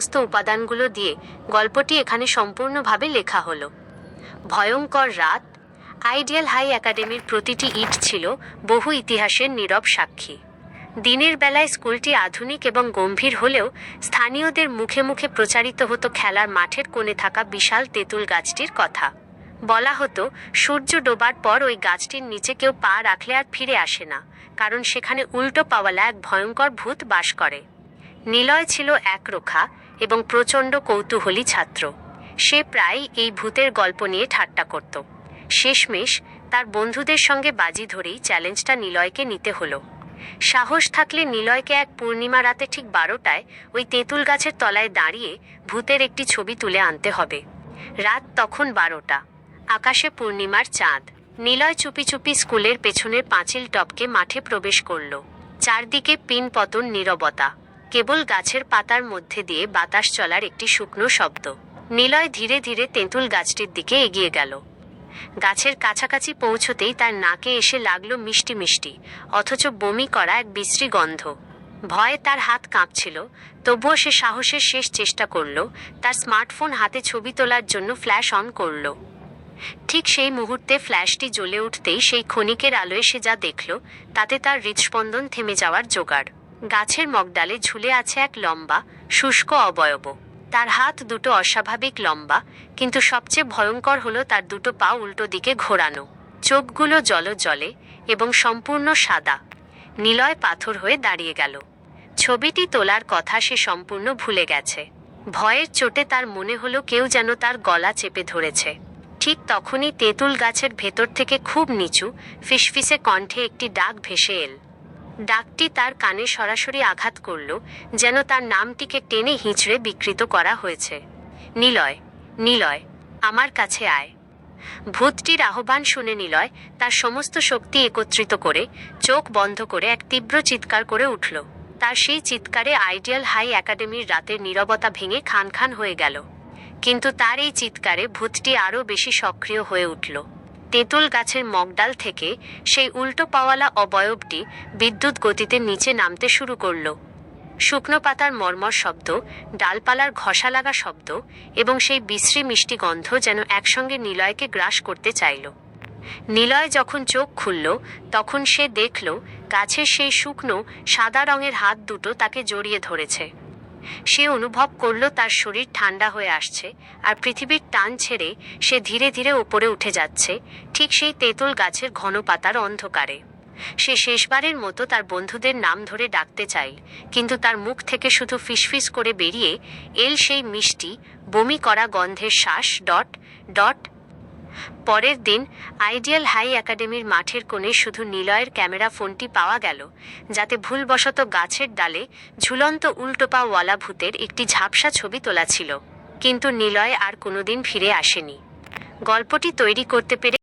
সমস্ত উপাদানগুলো দিয়ে গল্পটি এখানে সম্পূর্ণভাবে লেখা হলো। ভয়ঙ্কর রাত। আইডিয়াল হাই একাডেমির প্রতিটি ইট ছিল বহু ইতিহাসের নীরব সাক্ষী। দিনের বেলায় স্কুলটি আধুনিক এবং গম্ভীর হলেও স্থানীয়দের মুখে মুখে প্রচারিত হতো খেলার মাঠের কোণে থাকা বিশাল তেঁতুল গাছটির কথা। বলা হতো সূর্য ডোবার পর ওই গাছটির নিচে কেউ পা রাখলে আর ফিরে আসে না, কারণ সেখানে উল্টো পাওয়ালা এক ভয়ঙ্কর ভূত বাস করে। নিলয় ছিল একরোখা এবং প্রচণ্ড কৌতূহলী ছাত্র। সে প্রায়ই এই ভূতের গল্প নিয়ে ঠাট্টা করত। শেষমেশ তার বন্ধুদের সঙ্গে বাজি ধরেই চ্যালেঞ্জটা নিলয়কে নিতে হলো। সাহস থাকলে নিলয়কে এক পূর্ণিমা রাতে ঠিক 12টায় ওই তেঁতুল গাছের তলায় দাঁড়িয়ে ভূতের একটি ছবি তুলে আনতে হবে। রাত তখন 12টা। আকাশে পূর্ণিমার চাঁদ। নিলয় চুপি চুপি স্কুলের পেছনের পাঁচিল টপকে মাঠে প্রবেশ করল। চারদিকে পিন পতন নীরবতা, কেবল গাছের পাতার মধ্যে দিয়ে বাতাস চলার একটি শুকনো শব্দ। নিলয় ধীরে ধীরে তেঁতুল গাছটির দিকে এগিয়ে গেল। গাছের কাছাকাছি পৌঁছতেই তার নাকে এসে লাগলো মিষ্টি মিষ্টি অথচ বমি করা এক বিশ্রী গন্ধ। ভয়ে তার হাত কাঁপছিল, তবুও সে সাহসের শেষ চেষ্টা করল। তার স্মার্টফোন হাতে ছবি তোলার জন্য ফ্ল্যাশ অন করল। ঠিক সেই মুহূর্তে ফ্ল্যাশটি জ্বলে উঠতেই সেই ক্ষণিকের আলোয় সে যা দেখল তাতে তার হৃদস্পন্দন থেমে যাওয়ার জোগাড়। গাছের মগডালে ঝুলে আছে এক লম্বা শুষ্ক অবয়ব। তার হাত দুটো অস্বাভাবিক লম্বা, কিন্তু সবচেয়ে ভয়ঙ্কর হলো তার দুটো পা উল্টো দিকে ঘোরানো। চোখগুলো জলজলে এবং সম্পূর্ণ সাদা। নিলয় পাথর হয়ে দাঁড়িয়ে গেল। ছবিটি তোলার কথা সে সম্পূর্ণ ভুলে গেছে। ভয়ের চোটে তার মনে হলো কেউ যেন তার গলা চেপে ধরেছে। ঠিক তখনই তেঁতুল গাছের ভেতর থেকে খুব নিচু ফিসফিসে কণ্ঠে একটি ডাক ভেসে এল। ডাকটি তার কানে সরাসরি আঘাত করল, যেন তার নামটিকে টেনে হিঁচড়ে বিকৃত করা হয়েছে। নিলয়, নিলয়, আমার কাছে আয়। ভূতটির আহ্বান শুনে নিলয় তার সমস্ত শক্তি একত্রিত করে চোখ বন্ধ করে এক তীব্র চিৎকার করে উঠল। তার সেই চিৎকারে আইডিয়াল হাই একাডেমির রাতের নীরবতা ভেঙে খান খান হয়ে গেল। কিন্তু তার এই চিৎকারে ভূতটি আরও বেশি সক্রিয় হয়ে উঠল। তেঁতুল গাছের মগডাল থেকে সেই উল্টো পাওয়ালা অবয়বটি বিদ্যুৎ গতিতে নিচে নামতে শুরু করল। শুকনো পাতার মর্মর শব্দ, ডালপালার ঘষা লাগা শব্দ এবং সেই বিশ্রী মিষ্টি গন্ধ যেন একসঙ্গে নিলয়কে গ্রাস করতে চাইল। নিলয় যখন চোখ খুলল তখন সে দেখল গাছের সেই শুকনো সাদা রঙের হাত দুটো তাকে জড়িয়ে ধরেছে। সে অনুভব করল তার শরীর ঠান্ডা হয়ে আসছে আর পৃথিবীর টান ছেড়ে সে ধীরে ধীরে উপরে উঠে যাচ্ছে, ঠিক সেই তেঁতুল গাছের ঘন পাতার অন্ধকারে। সে শেষবারের মতো তার বন্ধুদের নাম ধরে ডাকতে চাইল, কিন্তু তার মুখ থেকে শুধু ফিসফিস করে বেরিয়ে এল সেই মিষ্টি বমি করা গন্ধের শ্বাস। Dot dot. পরের দিন আইডিয়াল হাই একাডেমির মাঠের কোণে শুধু নিলয়ের ক্যামেরা ফোনটি পাওয়া গেল, যাতে ভুলবশত গাছের ডালে ঝুলন্ত উল্টোপাওয়ালা ভূতের একটি ঝাপসা ছবি তোলা ছিল। কিন্তু নিলয় আর কোনোদিন ফিরে আসেনি। গল্পটি তৈরি করতে পেরে